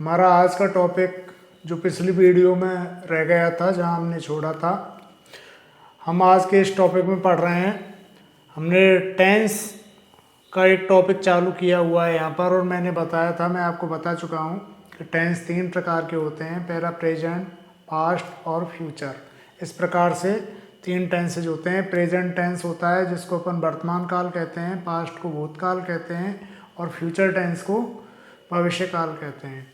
हमारा आज का टॉपिक जो पिछली वीडियो में रह गया था, जहां हमने छोड़ा था, हम आज के इस टॉपिक में पढ़ रहे हैं। हमने टेंस का एक टॉपिक चालू किया हुआ है यहाँ पर, और मैंने बताया था, मैं आपको बता चुका हूँ कि टेंस 3 प्रकार के होते हैं, पहला प्रेजेंट, पास्ट और फ्यूचर। इस प्रकार से 3 टेंसेज होते हैं। प्रेजेंट टेंस होता है जिसको अपन वर्तमान काल कहते हैं, पास्ट को भूतकाल कहते हैं और फ्यूचर टेंस को भविष्य काल कहते हैं।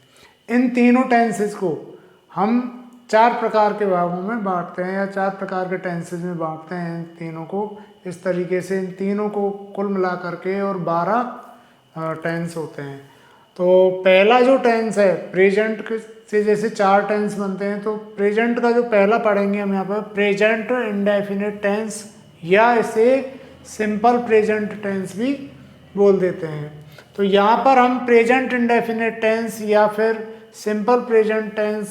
इन तीनों टेंसेज को हम 4 प्रकार के भागों में बांटते हैं, या 4 प्रकार के टेंसेज में बांटते हैं इन तीनों को। इस तरीके से इन तीनों को कुल मिला करके और 12 टेंस होते हैं। तो पहला जो टेंस है प्रेजेंट से, जैसे 4 टेंस बनते हैं, तो प्रेजेंट का जो पहला पढ़ेंगे हम यहाँ पर प्रेजेंट इंडेफिनिट टेंस, या इसे सिंपल प्रेजेंट टेंस भी बोल देते हैं। तो यहाँ पर हम प्रेजेंट इंडेफिनिट टेंस या फिर सिंपल प्रेजेंट टेंस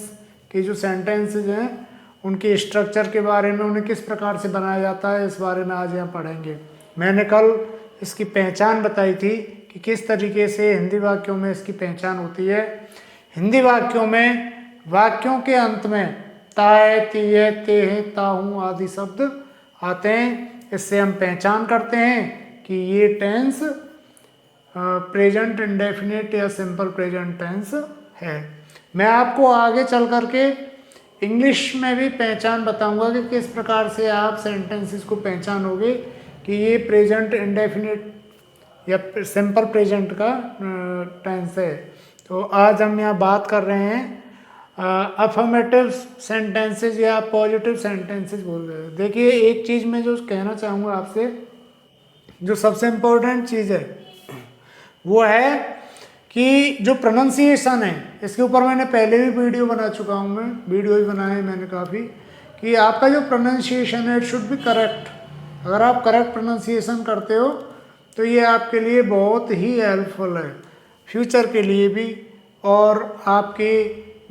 के जो सेंटेंसेज हैं उनके स्ट्रक्चर के बारे में, उन्हें किस प्रकार से बनाया जाता है, इस बारे में आज यहाँ पढ़ेंगे। मैंने कल इसकी पहचान बताई थी कि किस तरीके से हिंदी वाक्यों में इसकी पहचान होती है। हिंदी वाक्यों में वाक्यों के अंत में ताए, तिये, तेहे, ताहू आदि शब्द आते हैं। इससे हम पहचान करते हैं कि ये टेंस प्रेजेंट इंडेफिनिट या सिंपल प्रेजेंट टेंस है। मैं आपको आगे चल करके इंग्लिश में भी पहचान बताऊंगा कि किस प्रकार से आप सेंटेंसेस को पहचानोगे कि ये प्रेजेंट इंडेफिनिट या सिंपल प्रेजेंट का टेंस है। तो आज हम यहाँ बात कर रहे हैं अफर्मेटिव सेंटेंसेस या पॉजिटिव सेंटेंसेस बोल रहे हैं। देखिए, एक चीज़ मैं जो कहना चाहूँगा आपसे, जो सबसे इम्पोर्टेंट चीज़ है वो है कि जो प्रोनाउंसिएशन है, इसके ऊपर मैंने पहले भी वीडियो बना चुका हूँ, मैं वीडियो भी बनाए मैंने काफ़ी, कि आपका जो प्रोनाउंसिएशन है इट शुड बी करेक्ट। अगर आप करेक्ट प्रोनाउंसिएशन करते हो तो ये आपके लिए बहुत ही हेल्पफुल है, फ्यूचर के लिए भी, और आपके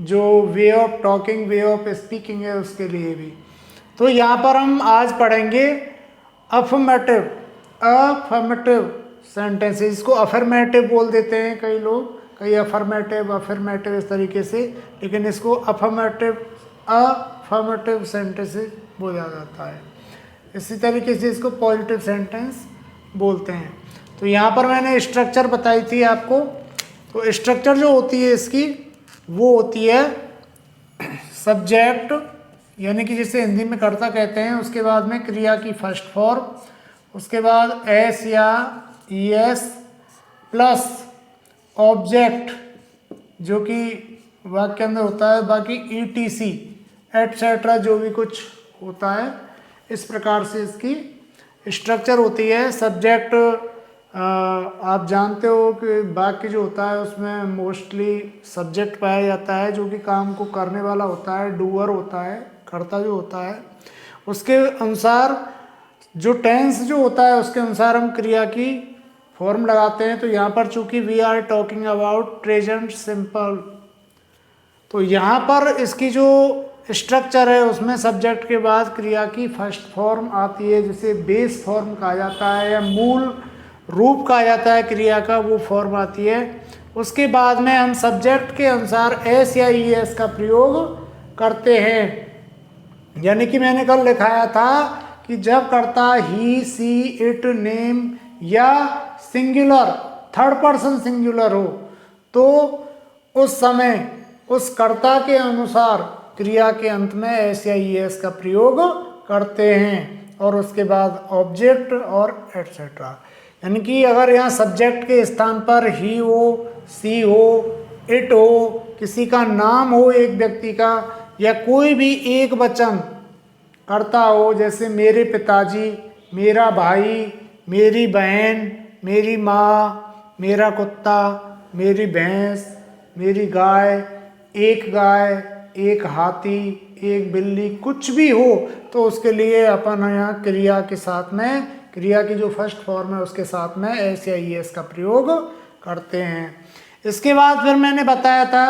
जो way of talking, way of speaking है उसके लिए भी। तो यहाँ पर हम आज पढ़ेंगे अफर्मेटिव सेंटेंसेस। इसको अफर्मेटिव बोल देते हैं कई लोग, कई अफर्मेटिव इस तरीके से, लेकिन इसको अफर्मेटिव सेंटेंसेस बोला जाता है। इसी तरीके से इसको पॉजिटिव सेंटेंस बोलते हैं। तो यहाँ पर मैंने स्ट्रक्चर बताई थी आपको। तो स्ट्रक्चर जो होती है इसकी, वो होती है सब्जेक्ट, यानी कि जिसे हिंदी में कर्ता कहते हैं, उसके बाद में क्रिया की फर्स्ट फॉर्म, उसके बाद एस या ईएस प्लस ऑब्जेक्ट जो कि वाक्य के अंदर होता है, बाकी ईटीसी एटसेट्रा जो भी कुछ होता है। इस प्रकार से इसकी स्ट्रक्चर होती है। सब्जेक्ट आप जानते हो कि वाक्य जो होता है उसमें मोस्टली सब्जेक्ट पाया जाता है, जो कि काम को करने वाला होता है, डूअर होता है, कर्ता जो होता है। उसके अनुसार जो टेंस जो होता है उसके अनुसार हम क्रिया की फॉर्म लगाते हैं। तो यहाँ पर चूंकि we are talking about present simple, तो यहाँ पर इसकी जो स्ट्रक्चर है उसमें सब्जेक्ट के बाद क्रिया की फर्स्ट फॉर्म आती है, जिसे बेस फॉर्म कहा जाता है या मूल रूप कहा जाता है क्रिया का, वो फॉर्म आती है। उसके बाद में हम सब्जेक्ट के अनुसार एस या ई एस का प्रयोग करते हैं। यानी कि मैंने कल लिखाया था कि जब कर्ता ही, सी, इट, नेम या सिंगुलर, थर्ड पर्सन सिंगुलर हो, तो उस समय उस कर्ता के अनुसार क्रिया के अंत में एस या ई एस का प्रयोग करते हैं, और उसके बाद ऑब्जेक्ट और एटसेट्रा। यानी कि अगर यहाँ सब्जेक्ट के स्थान पर ही हो, सी हो, इट हो, किसी का नाम हो एक व्यक्ति का, या कोई भी एक वचन करता हो, जैसे मेरे पिताजी, मेरा भाई, मेरी बहन, मेरी माँ, मेरा कुत्ता, मेरी भैंस, मेरी गाय, एक हाथी, एक बिल्ली, कुछ भी हो, तो उसके लिए अपन यहाँ क्रिया के साथ में, क्रिया की जो फर्स्ट फॉर्म है उसके साथ में एस या ई एस का प्रयोग करते हैं। इसके बाद फिर मैंने बताया था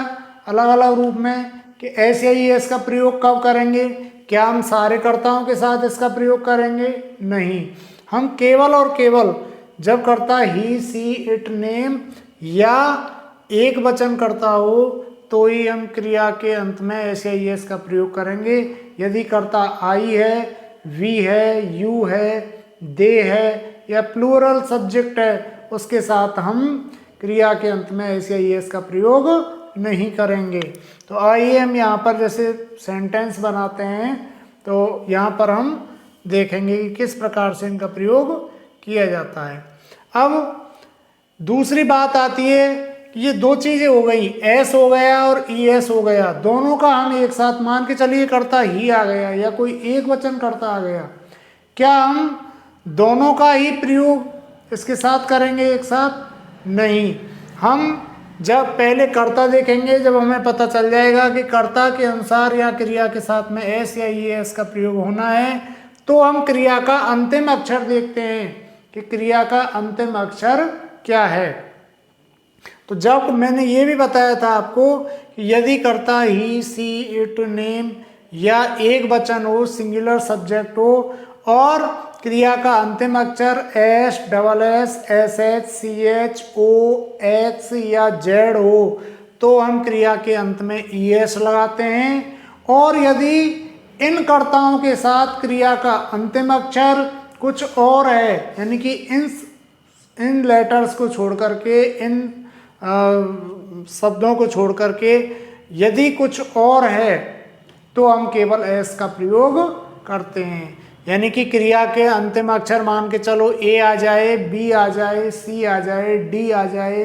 अलग अलग रूप में कि एस या ई एस का प्रयोग कब करेंगे। क्या हम सारे कर्ताओं के साथ इसका प्रयोग करेंगे? नहीं, हम केवल और केवल जब कर्ता ही, सी, इट, नेम या एक वचन करता हो तो ही हम क्रिया के अंत में एस या ई एस का प्रयोग करेंगे। यदि कर्ता आई है, वी है, यू है, दे है या प्लूरल सब्जेक्ट है, उसके साथ हम क्रिया के अंत में एस या ई एस का प्रयोग नहीं करेंगे। तो आइए हम यहाँ पर जैसे सेंटेंस बनाते हैं तो यहाँ पर हम देखेंगे कि किस प्रकार से इनका प्रयोग किया जाता है। अब दूसरी बात आती है कि ये दो चीज़ें हो गई, एस हो गया और ई एस हो गया, दोनों का हम एक साथ मान के चलिए कर्ता ही आ गया या कोई एक वचन कर्ता आ गया, क्या हम दोनों का ही प्रयोग इसके साथ करेंगे एक साथ? नहीं। हम जब पहले कर्ता देखेंगे, जब हमें पता चल जाएगा कि कर्ता के अनुसार या क्रिया के साथ में एस या ई एस का प्रयोग होना है, तो हम क्रिया का अंतिम अक्षर देखते हैं कि क्रिया का अंतिम अक्षर क्या है। तो जब मैंने ये भी बताया था आपको कि यदि कर्ता ही, सी, इट, नेम या एक वचन हो, सिंगुलर सब्जेक्ट हो और क्रिया का अंतिम अक्षर S, double S, S H, C H, O, X या जेड हो, तो हम क्रिया के अंत में ई एस लगाते हैं। और यदि इन कर्ताओं के साथ क्रिया का अंतिम अक्षर कुछ और है, यानी कि इन लेटर्स को छोड़ करके, इन शब्दों को छोड़ करके यदि कुछ और है, तो हम केवल एस का प्रयोग करते हैं। यानी कि क्रिया के अंतिम अक्षर मान के चलो ए आ जाए, बी आ जाए, सी आ जाए, डी आ जाए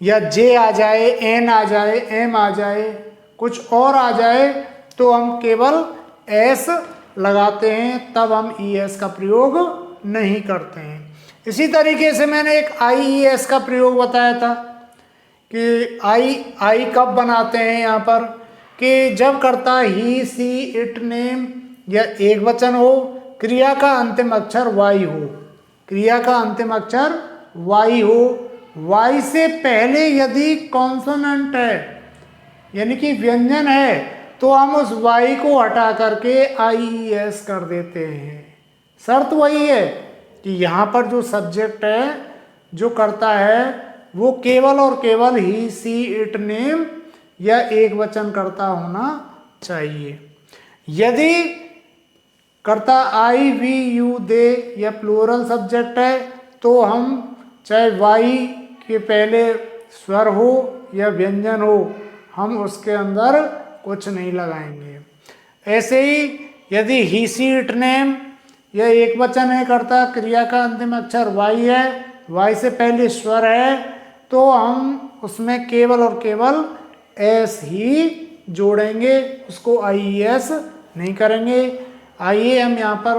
या जे आ जाए, एन आ जाए, एम आ जाए, कुछ और आ जाए, तो हम केवल एस लगाते हैं, तब हम ई एस का प्रयोग नहीं करते हैं। इसी तरीके से मैंने एक आई ई एस का प्रयोग बताया था कि आई कब बनाते हैं यहाँ पर, कि जब कर्ता ही, सी, इट, नेम या एक वचन हो, क्रिया का अंतिम अक्षर वाई हो, क्रिया का अंतिम अक्षर वाई हो, वाई से पहले यदि कॉन्सोनेंट है यानी कि व्यंजन है, तो हम उस वाई को हटा करके आई ई एस कर देते हैं। शर्त वही है कि यहाँ पर जो सब्जेक्ट है, जो कर्ता है, वो केवल और केवल ही, सी, इट, नेम या एक वचन कर्ता होना चाहिए। यदि कर्ता आई, वी, यू, दे या प्लूरल सब्जेक्ट है, तो हम चाहे वाई के पहले स्वर हो या व्यंजन हो, हम उसके अंदर कुछ नहीं लगाएंगे। ऐसे ही यदि ही, सी, इट, नेम या एक वचन है कर्ता, क्रिया का अंतिम अक्षर वाई है, वाई से पहले स्वर है, तो हम उसमें केवल और केवल एस ही जोड़ेंगे, उसको आई ई एस नहीं करेंगे। आइए हम यहाँ पर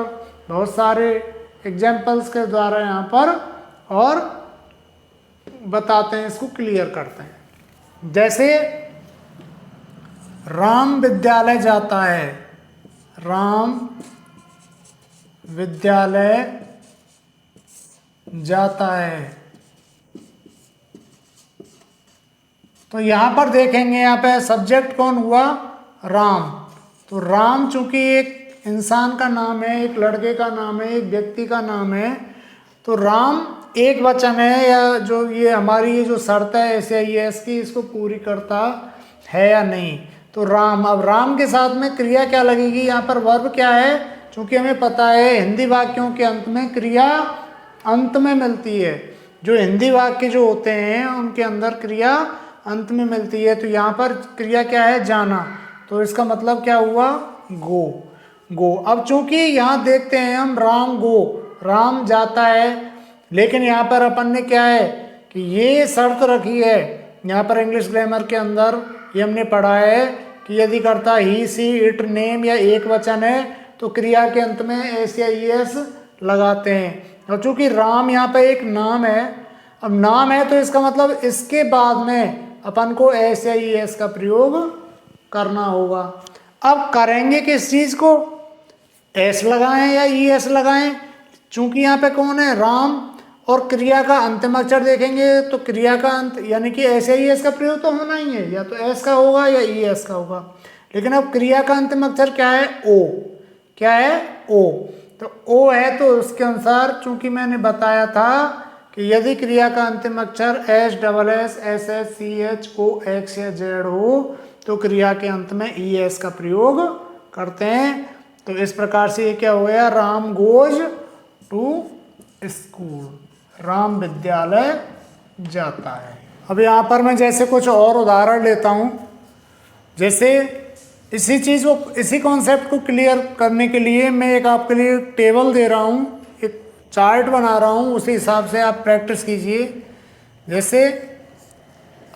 बहुत सारे एग्जाम्पल्स के द्वारा यहाँ पर और बताते हैं, इसको क्लियर करते हैं। जैसे राम विद्यालय जाता है, राम विद्यालय जाता है, तो यहाँ पर देखेंगे, यहाँ पे सब्जेक्ट कौन हुआ? राम। तो राम चूंकि एक इंसान का नाम है, एक लड़के का नाम है, एक व्यक्ति का नाम है, तो राम एक वचन है, या जो ये हमारी ये जो शर्त है एस या ई एस की, इसको पूरी करता है या नहीं। तो राम, अब राम के साथ में क्रिया क्या लगेगी? यहाँ पर वर्ब क्या है? चूंकि हमें पता है हिंदी वाक्यों के अंत में क्रिया अंत में मिलती है, जो हिंदी वाक्य जो होते हैं उनके अंदर क्रिया अंत में मिलती है। तो यहाँ पर क्रिया क्या है? जाना। तो इसका मतलब क्या हुआ? गो। गो। अब चूंकि यहाँ देखते हैं हम राम गो, राम जाता है, लेकिन यहाँ पर अपन ने क्या है कि ये शर्त रखी है, यहाँ पर इंग्लिश ग्रामर के अंदर ये हमने पढ़ा है कि यदि कर्ता ही, सी, इट, नेम या एक वचन है, तो क्रिया के अंत में एस या ई एस लगाते हैं। और चूंकि राम यहाँ पे एक नाम है, अब नाम है तो इसका मतलब इसके बाद में अपन को एस या ई एस का प्रयोग करना होगा। अब करेंगे किस चीज को? एस लगाएं या ई एस लगाएं? चूंकि यहाँ पे कौन है? राम, और क्रिया का अंतिम अक्षर देखेंगे तो क्रिया का अंत यानी कि एस या ई एस का प्रयोग तो होना ही है, या तो एस का होगा या ई एस का होगा। लेकिन अब क्रिया का अंतिम अक्षर क्या है? ओ। क्या है? ओ। तो ओ है तो उसके अनुसार, चूंकि मैंने बताया था कि यदि क्रिया का अंतिम अक्षर S double S S S C H O X या जेड हो तो क्रिया के अंत में ई एस का प्रयोग करते हैं। तो इस प्रकार से ये क्या हो गया, Ram goes to school, Ram विद्यालय जाता है। अब यहाँ पर मैं जैसे कुछ और उदाहरण लेता हूँ, जैसे इसी चीज़ को, इसी कॉन्सेप्ट को क्लियर करने के लिए मैं एक आपके लिए टेबल दे रहा हूँ, एक चार्ट बना रहा हूँ, उसी हिसाब से आप प्रैक्टिस कीजिए। जैसे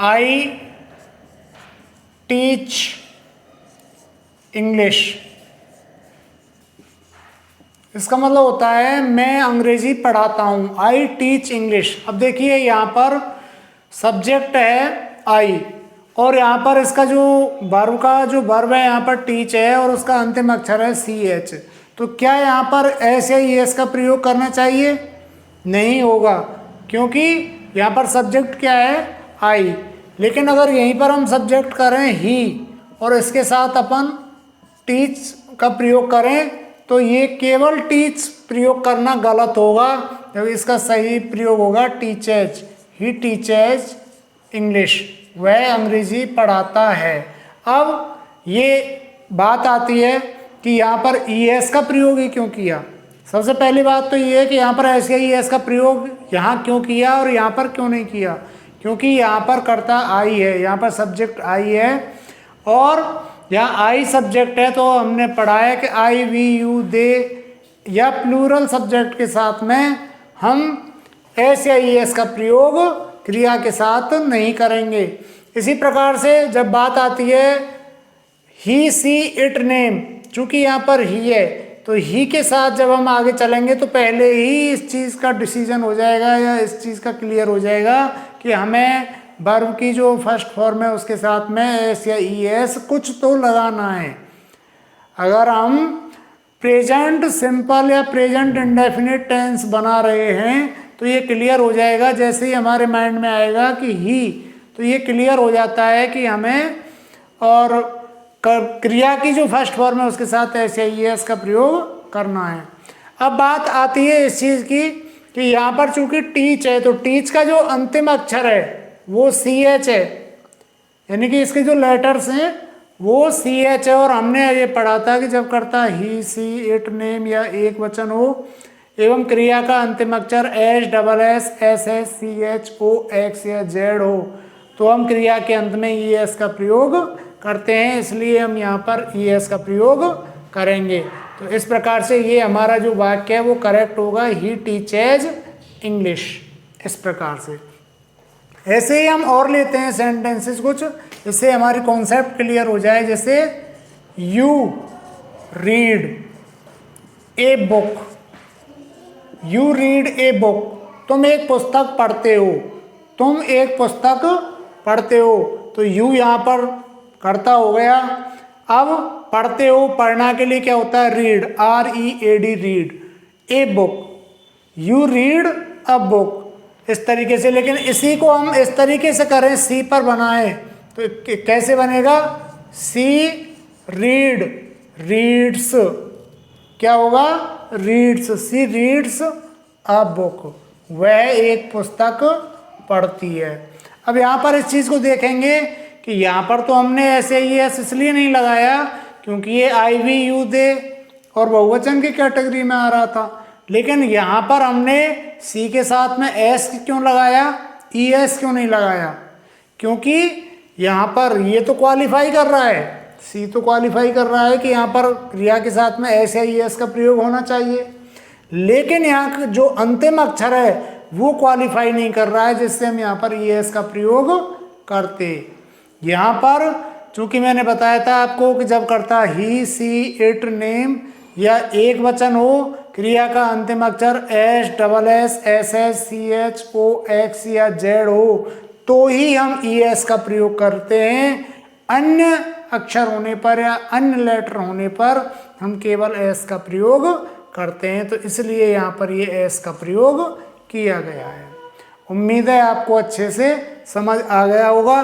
आई टीच इंग्लिश, इसका मतलब होता है मैं अंग्रेजी पढ़ाता हूँ, आई टीच इंग्लिश। अब देखिए यहाँ पर सब्जेक्ट है आई और यहाँ पर इसका जो वर्ब है यहाँ पर टीच है और उसका अंतिम अक्षर है सी एच। तो क्या यहाँ पर एस या ई एस का प्रयोग करना चाहिए? नहीं होगा, क्योंकि यहाँ पर सब्जेक्ट क्या है, आई। लेकिन अगर यहीं पर हम सब्जेक्ट करें ही और इसके साथ अपन टीच का प्रयोग करें तो ये केवल टीच प्रयोग करना गलत होगा, जबकि इसका सही प्रयोग होगा टीचेज। ही टीचेज इंग्लिश, वह अंग्रेजी पढ़ाता है। अब ये बात आती है कि यहाँ पर ई एस का प्रयोग ही क्यों किया। सबसे पहली बात तो ये है कि यहाँ पर एस या ई एस का प्रयोग यहाँ क्यों किया और यहाँ पर क्यों नहीं किया, क्योंकि यहाँ पर कर्ता आई है, यहाँ पर सब्जेक्ट आई है और यहाँ आई सब्जेक्ट है। तो हमने पढ़ा है कि आई वी यू दे या प्लूरल सब्जेक्ट के साथ में हम एस या ई एस का प्रयोग क्रिया के साथ नहीं करेंगे। इसी प्रकार से जब बात आती है ही सी इट नेम, चूंकि यहाँ पर ही है तो ही के साथ जब हम आगे चलेंगे तो पहले ही इस चीज़ का डिसीजन हो जाएगा या इस चीज़ का क्लियर हो जाएगा कि हमें वर्ब की जो फर्स्ट फॉर्म है उसके साथ में एस या ई एस कुछ तो लगाना है। अगर हम प्रेजेंट सिंपल या प्रेजेंट इंडेफिनिट टेंस बना रहे हैं तो ये क्लियर हो जाएगा, जैसे ही हमारे माइंड में आएगा कि ही, तो ये क्लियर हो जाता है कि हमें और क्रिया की जो फर्स्ट फॉर्म है उसके साथ एस या ई एस का प्रयोग करना है। अब बात आती है इस चीज़ की कि यहाँ पर चूंकि टीच है तो टीच का जो अंतिम अक्षर है वो सी एच है, यानी कि इसके जो लेटर्स हैं वो सी एच है। और हमने ये पढ़ा था कि जब करता ही सी इट नेम या एक वचन हो एवं क्रिया का अंतिम अक्षर H double S S S C H O X या जेड हो तो हम क्रिया के अंत में ई एस का प्रयोग करते हैं, इसलिए हम यहाँ पर ई एस का प्रयोग करेंगे। तो इस प्रकार से ये हमारा जो वाक्य है वो करेक्ट होगा, ही टीचेज इंग्लिश, इस प्रकार से। ऐसे ही हम और लेते हैं सेंटेंसेस कुछ, इससे हमारी कॉन्सेप्ट क्लियर हो जाए। जैसे you read a book, you read a book, तुम एक पुस्तक पढ़ते हो, तुम एक पुस्तक पढ़ते हो। तो यू यहाँ पर करता हो गया। अब पढ़ते हो, पढ़ना के लिए क्या होता है, read, R E A D, read a book, you read a book, इस तरीके से। लेकिन इसी को हम इस तरीके से करें, सी पर बनाएं तो कैसे बनेगा, सी रीड रीड्स, क्या होगा, reads, she reads a book, वह एक पुस्तक पढ़ती है। अब यहाँ पर इस चीज़ को देखेंगे कि यहाँ पर तो हमने ऐसे ही एस इसलिए नहीं लगाया क्योंकि ये आई वी यू दे और बहुवचन की कैटेगरी में आ रहा था। लेकिन यहाँ पर हमने सी के साथ में एस क्यों लगाया, ई एस क्यों नहीं लगाया, क्योंकि यहाँ पर ये तो क्वालिफाई कर रहा है, सी तो क्वालिफाई कर रहा है कि यहाँ पर क्रिया के साथ में एस या ई एस का प्रयोग होना चाहिए। लेकिन यहाँ जो अंतिम अक्षर है वो क्वालिफाई नहीं कर रहा है, जिससे हम यहाँ पर ई एस का प्रयोग करते। यहाँ पर चूंकि मैंने बताया था आपको कि जब करता ही सी इट नेम या एक वचन हो, क्रिया का अंतिम अक्षर S double S S S C H O X या जेड हो तो ही हम ई एस का प्रयोग करते हैं। अन्य अक्षर होने पर या अन्य लेटर होने पर हम केवल एस का प्रयोग करते हैं। तो इसलिए यहाँ पर ये एस का प्रयोग किया गया है। उम्मीद है आपको अच्छे से समझ आ गया होगा।